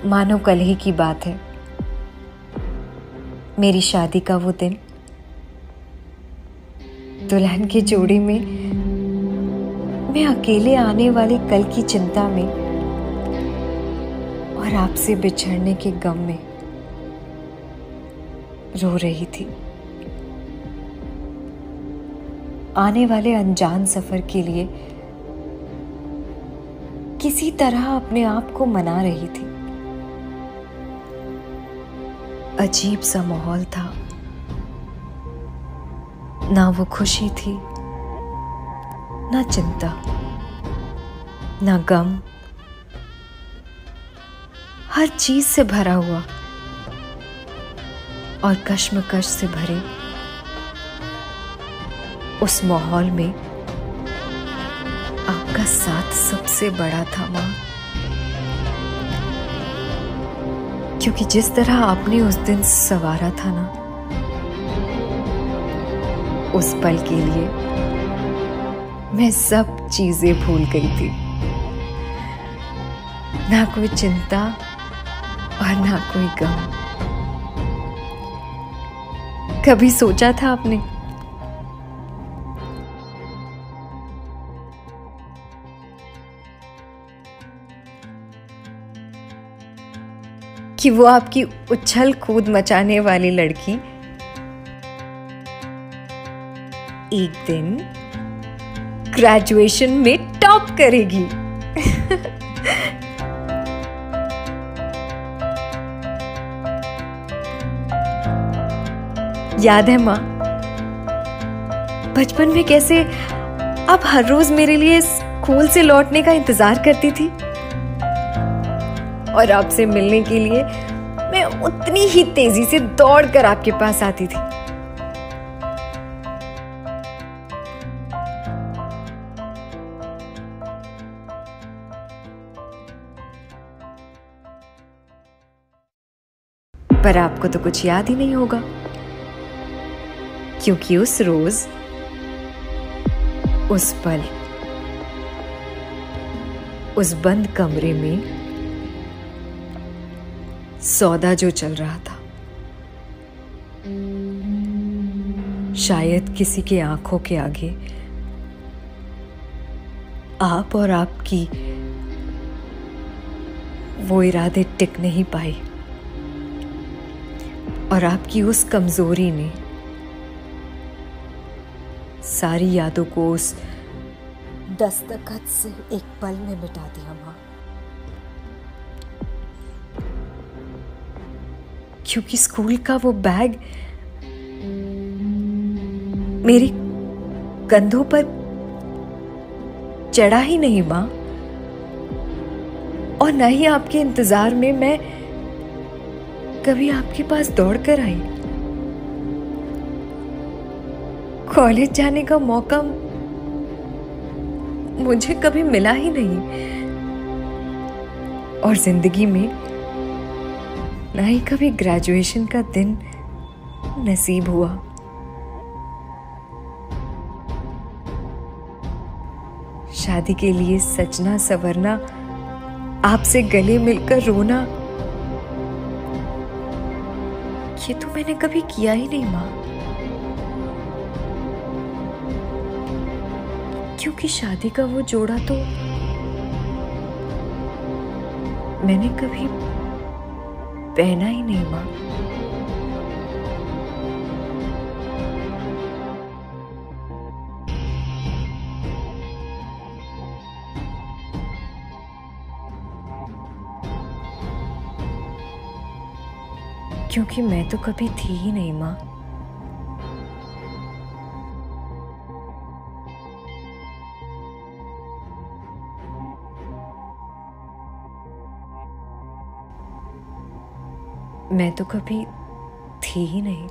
मानो कल ही की बात है, मेरी शादी का वो दिन। दुल्हन की जोड़ी में मैं अकेले आने वाली कल की चिंता में और आपसे बिछड़ने के गम में रो रही थी। आने वाले अनजान सफर के लिए किसी तरह अपने आप को मना रही थी। अजीब सा माहौल था, ना वो खुशी थी, ना चिंता, ना गम, हर चीज से भरा हुआ और कश्मकश से भरे उस माहौल में आपका साथ सबसे बड़ा था मां। क्योंकि जिस तरह आपने उस दिन संवारा था ना, उस पल के लिए मैं सब चीजें भूल गई थी। ना कोई चिंता और ना कोई गम। कभी सोचा था आपने कि वो आपकी उछल कूद मचाने वाली लड़की एक दिन ग्रेजुएशन में टॉप करेगी? याद है मां, बचपन में कैसे आप हर रोज मेरे लिए स्कूल से लौटने का इंतजार करती थी और आपसे मिलने के लिए मैं उतनी ही तेजी से दौड़कर आपके पास आती थी। पर आपको तो कुछ याद ही नहीं होगा, क्योंकि उस रोज, उस पल, उस बंद कमरे में सौदा जो चल रहा था, शायद किसी के आंखों के आगे आप और आपकी वो इरादे टिक नहीं पाए और आपकी उस कमजोरी ने सारी यादों को उस दस्तखत से एक पल में मिटा दिया मां। क्योंकि स्कूल का वो बैग मेरे कंधों पर चढ़ा ही नहीं मां, और न ही आपके इंतजार में मैं कभी आपके पास दौड़कर आई। कॉलेज जाने का मौका मुझे कभी मिला ही नहीं, और जिंदगी में ना ही कभी ग्रेजुएशन का दिन नसीब हुआ। शादी के लिए सजना संवरना, आपसे गले मिलकर रोना, ये तो मैंने कभी किया ही नहीं मां। क्योंकि शादी का वो जोड़ा तो मैंने कभी पहना ही नहीं मां। क्योंकि मैं तो कभी थी ही नहीं मां। मैं तो कभी थी ही नहीं।